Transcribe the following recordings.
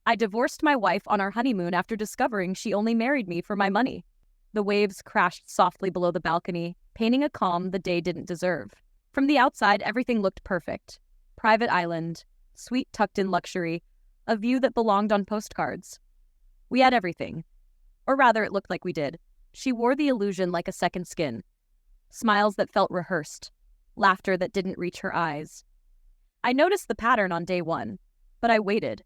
I divorced my wife on our honeymoon after discovering she only married me for my money. The waves crashed softly below the balcony, painting a calm the day didn't deserve. From the outside, everything looked perfect. Private island, suite tucked in luxury, a view that belonged on postcards. We had everything. Or rather, it looked like we did. She wore the illusion like a second skin. Smiles that felt rehearsed. Laughter that didn't reach her eyes. I noticed the pattern on day one, but I waited.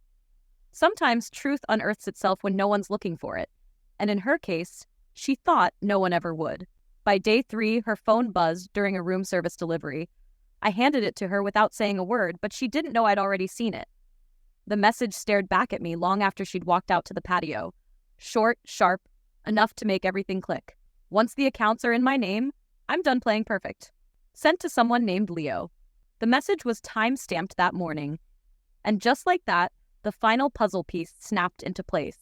Sometimes truth unearths itself when no one's looking for it. And in her case, she thought no one ever would. By day 3, her phone buzzed during a room service delivery. I handed it to her without saying a word, but she didn't know I'd already seen it. The message stared back at me long after she'd walked out to the patio. Short, sharp, enough to make everything click. Once the accounts are in my name, I'm done playing perfect. Sent to someone named Leo. The message was time-stamped that morning. And just like that, the final puzzle piece snapped into place.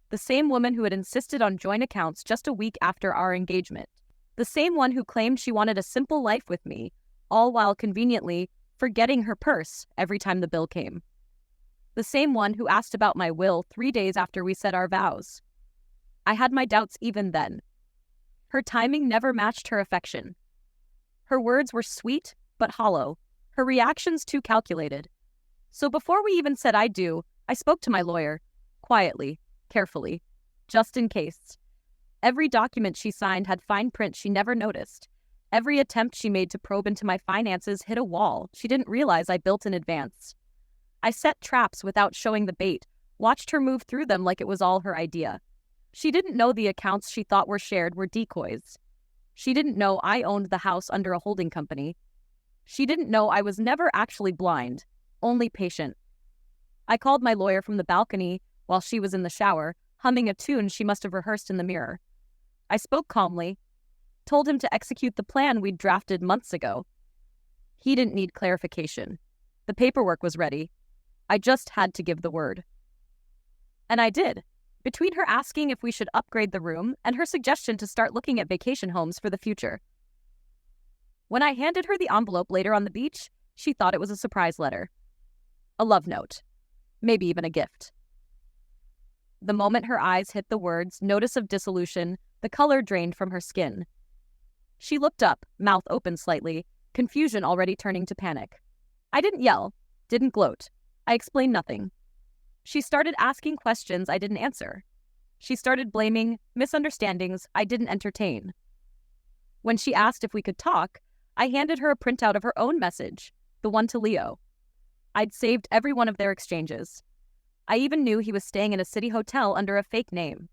The same woman who had insisted on joint accounts just a week after our engagement. The same one who claimed she wanted a simple life with me, all while conveniently forgetting her purse every time the bill came. The same one who asked about my will 3 days after we said our vows. I had my doubts even then. Her timing never matched her affection. Her words were sweet but hollow, her reactions too calculated. So before we even said I do, I spoke to my lawyer, quietly, carefully, just in case. Every document she signed had fine print she never noticed. Every attempt she made to probe into my finances hit a wall she didn't realize I built in advance. I set traps without showing the bait, watched her move through them like it was all her idea. She didn't know the accounts she thought were shared were decoys. She didn't know I owned the house under a holding company. She didn't know I was never actually blind, only patient. I called my lawyer from the balcony while she was in the shower, humming a tune she must have rehearsed in the mirror. I spoke calmly, told him to execute the plan we'd drafted months ago. He didn't need clarification. The paperwork was ready. I just had to give the word. And I did. Between her asking if we should upgrade the room and her suggestion to start looking at vacation homes for the future. When I handed her the envelope later on the beach, she thought it was a surprise letter. A love note. Maybe even a gift. The moment her eyes hit the words, notice of dissolution, the color drained from her skin. She looked up, mouth open slightly, confusion already turning to panic. I didn't yell, didn't gloat. I explained nothing. She started asking questions I didn't answer. She started blaming misunderstandings I didn't entertain. When she asked if we could talk, I handed her a printout of her own message, the one to Leo. I'd saved every one of their exchanges. I even knew he was staying in a city hotel under a fake name.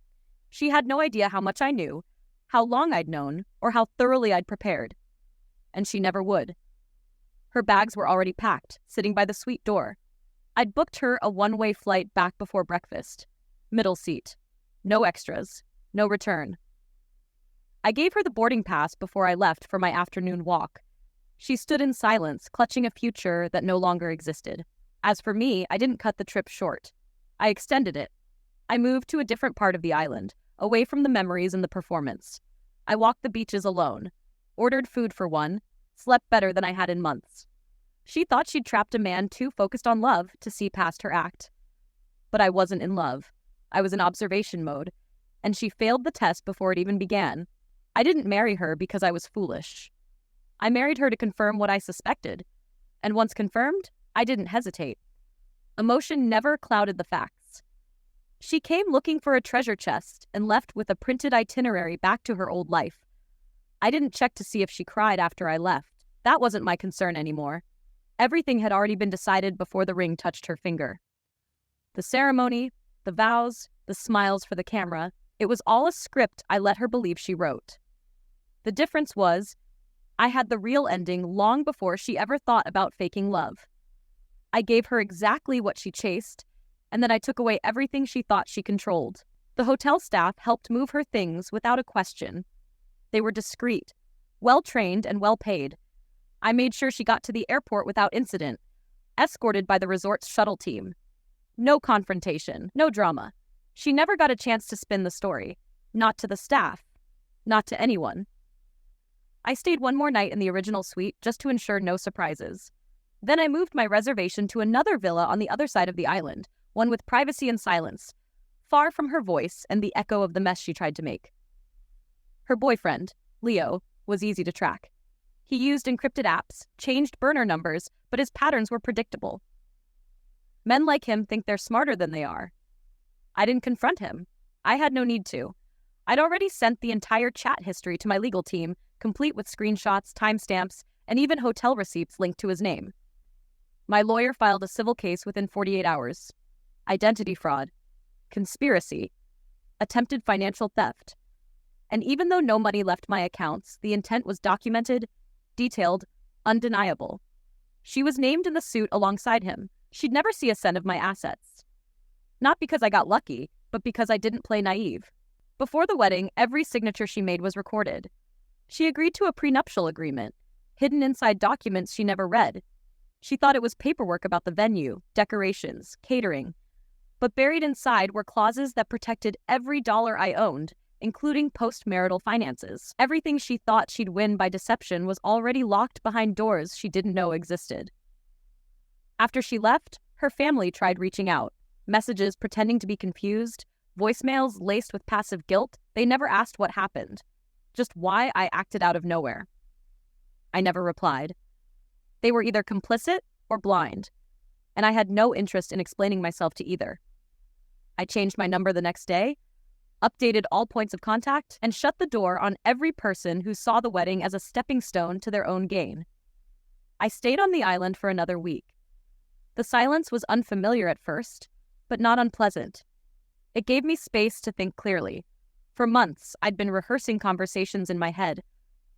She had no idea how much I knew, how long I'd known, or how thoroughly I'd prepared. And she never would. Her bags were already packed, sitting by the suite door. I'd booked her a one-way flight back before breakfast. Middle seat. No extras. No return. I gave her the boarding pass before I left for my afternoon walk. She stood in silence, clutching a future that no longer existed. As for me, I didn't cut the trip short. I extended it. I moved to a different part of the island, away from the memories and the performance. I walked the beaches alone, ordered food for one, slept better than I had in months. She thought she'd trapped a man too focused on love to see past her act. But I wasn't in love. I was in observation mode, and she failed the test before it even began. I didn't marry her because I was foolish. I married her to confirm what I suspected, and once confirmed, I didn't hesitate. Emotion never clouded the facts. She came looking for a treasure chest and left with a printed itinerary back to her old life. I didn't check to see if she cried after I left. That wasn't my concern anymore. Everything had already been decided before the ring touched her finger. The ceremony, the vows, the smiles for the camera, it was all a script I let her believe she wrote. The difference was, I had the real ending long before she ever thought about faking love. I gave her exactly what she chased, and then I took away everything she thought she controlled. The hotel staff helped move her things without a question. They were discreet, well-trained, and well-paid. I made sure she got to the airport without incident, escorted by the resort's shuttle team. No confrontation, no drama. She never got a chance to spin the story. Not to the staff. Not to anyone. I stayed one more night in the original suite just to ensure no surprises. Then I moved my reservation to another villa on the other side of the island, one with privacy and silence, far from her voice and the echo of the mess she tried to make. Her boyfriend, Leo, was easy to track. He used encrypted apps, changed burner numbers, but his patterns were predictable. Men like him think they're smarter than they are. I didn't confront him. I had no need to. I'd already sent the entire chat history to my legal team, complete with screenshots, timestamps, and even hotel receipts linked to his name. My lawyer filed a civil case within 48 hours. Identity fraud, conspiracy, attempted financial theft. And even though no money left my accounts, the intent was documented, detailed, undeniable. She was named in the suit alongside him. She'd never see a cent of my assets. Not because I got lucky, but because I didn't play naive. Before the wedding, every signature she made was recorded. She agreed to a prenuptial agreement, hidden inside documents she never read. She thought it was paperwork about the venue, decorations, catering. But buried inside were clauses that protected every dollar I owned, including post-marital finances. Everything she thought she'd win by deception was already locked behind doors she didn't know existed. After she left, her family tried reaching out. Messages pretending to be confused, voicemails laced with passive guilt. They never asked what happened, just why I acted out of nowhere. I never replied. They were either complicit or blind, and I had no interest in explaining myself to either. I changed my number the next day, updated all points of contact, and shut the door on every person who saw the wedding as a stepping stone to their own gain. I stayed on the island for another week. The silence was unfamiliar at first, but not unpleasant. It gave me space to think clearly. For months, I'd been rehearsing conversations in my head.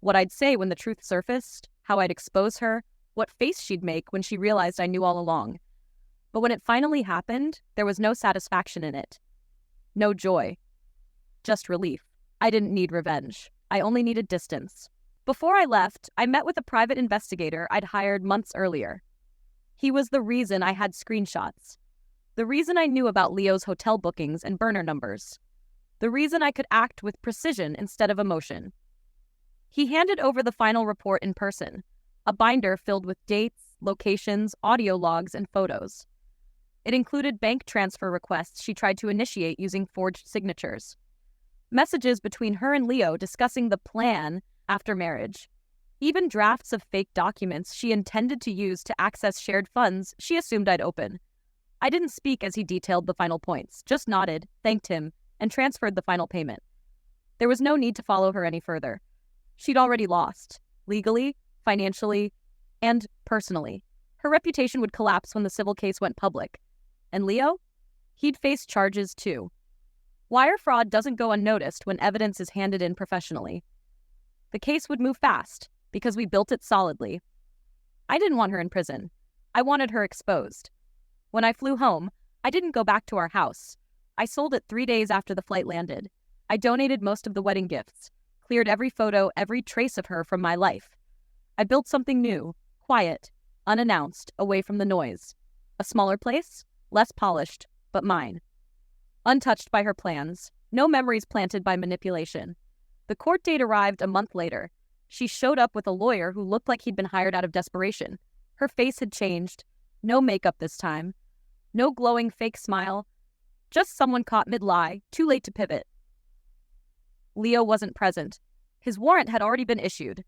What I'd say when the truth surfaced, how I'd expose her, what face she'd make when she realized I knew all along. But when it finally happened, there was no satisfaction in it. No joy. Just relief. I didn't need revenge. I only needed distance. Before I left, I met with a private investigator I'd hired months earlier. He was the reason I had screenshots. The reason I knew about Leo's hotel bookings and burner numbers. The reason I could act with precision instead of emotion. He handed over the final report in person, a binder filled with dates, locations, audio logs, and photos. It included bank transfer requests she tried to initiate using forged signatures. Messages between her and Leo discussing the plan after marriage. Even drafts of fake documents she intended to use to access shared funds she assumed I'd open. I didn't speak as he detailed the final points, just nodded, thanked him, and transferred the final payment. There was no need to follow her any further. She'd already lost, legally, financially, and personally. Her reputation would collapse when the civil case went public. And Leo? He'd face charges too. Wire fraud doesn't go unnoticed when evidence is handed in professionally. The case would move fast, because we built it solidly. I didn't want her in prison. I wanted her exposed. When I flew home, I didn't go back to our house. I sold it 3 days after the flight landed. I donated most of the wedding gifts, cleared every photo, every trace of her from my life. I built something new, quiet, unannounced, away from the noise. A smaller place, less polished, but mine. Untouched by her plans, no memories planted by manipulation. The court date arrived a month later. She showed up with a lawyer who looked like he'd been hired out of desperation. Her face had changed. No makeup this time. No glowing fake smile. Just someone caught mid-lie, too late to pivot. Leo wasn't present. His warrant had already been issued.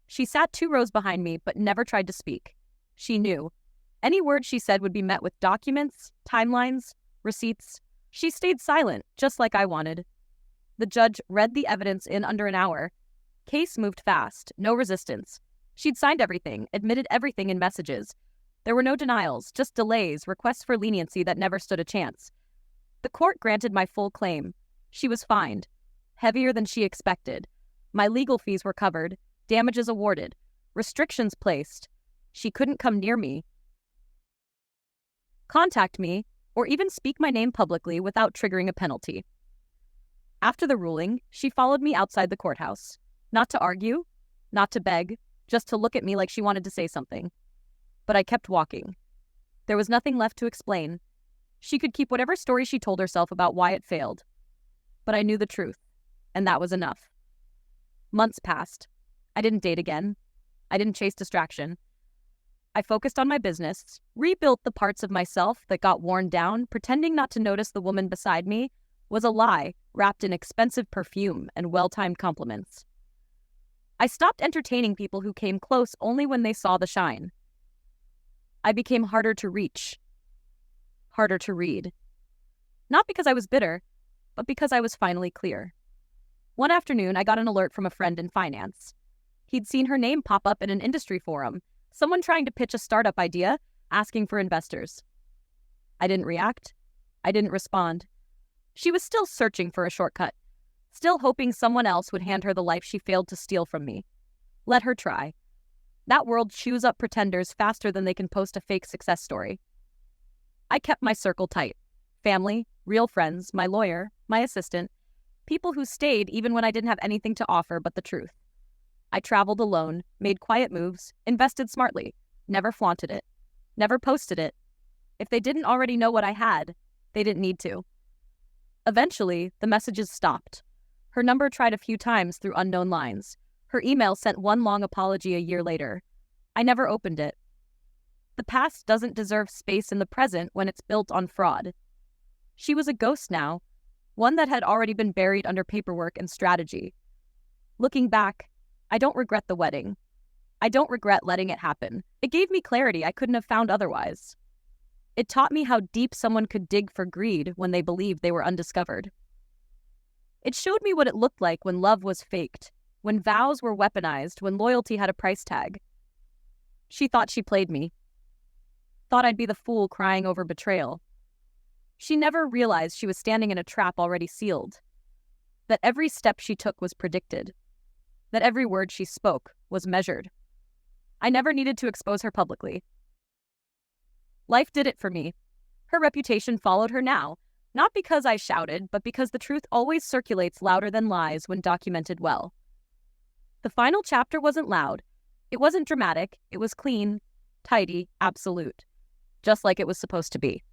She sat 2 rows behind me, but never tried to speak. She knew. Any word she said would be met with documents, timelines, receipts. She stayed silent, just like I wanted. The judge read the evidence in under an hour. Case moved fast, no resistance. She'd signed everything, admitted everything in messages. There were no denials, just delays, requests for leniency that never stood a chance. The court granted my full claim. She was fined, heavier than she expected. My legal fees were covered, damages awarded, restrictions placed. She couldn't come near me, contact me, or even speak my name publicly without triggering a penalty. After the ruling, she followed me outside the courthouse. Not to argue, not to beg, just to look at me like she wanted to say something. But I kept walking. There was nothing left to explain. She could keep whatever story she told herself about why it failed. But I knew the truth, and that was enough. Months passed. I didn't date again. I didn't chase distraction. I focused on my business, rebuilt the parts of myself that got worn down, pretending not to notice the woman beside me was a lie wrapped in expensive perfume and well-timed compliments. I stopped entertaining people who came close only when they saw the shine. I became harder to reach, harder to read. Not because I was bitter, but because I was finally clear. One afternoon, I got an alert from a friend in finance. He'd seen her name pop up in an industry forum, someone trying to pitch a startup idea, asking for investors. I didn't react. I didn't respond. She was still searching for a shortcut, still hoping someone else would hand her the life she failed to steal from me. Let her try. That world chews up pretenders faster than they can post a fake success story. I kept my circle tight. Family, real friends, my lawyer, my assistant, people who stayed even when I didn't have anything to offer but the truth. I traveled alone, made quiet moves, invested smartly, never flaunted it, never posted it. If they didn't already know what I had, they didn't need to. Eventually, the messages stopped. Her number tried a few times through unknown lines. Her email sent one long apology a year later. I never opened it. The past doesn't deserve space in the present when it's built on fraud. She was a ghost now, one that had already been buried under paperwork and strategy. Looking back, I don't regret the wedding. I don't regret letting it happen. It gave me clarity I couldn't have found otherwise. It taught me how deep someone could dig for greed when they believed they were undiscovered. It showed me what it looked like when love was faked, when vows were weaponized, when loyalty had a price tag. She thought she played me. Thought I'd be the fool crying over betrayal. She never realized she was standing in a trap already sealed. That every step she took was predicted. That every word she spoke was measured. I never needed to expose her publicly. Life did it for me. Her reputation followed her now, not because I shouted, but because the truth always circulates louder than lies when documented well. The final chapter wasn't loud. It wasn't dramatic. It was clean, tidy, absolute. Just like it was supposed to be.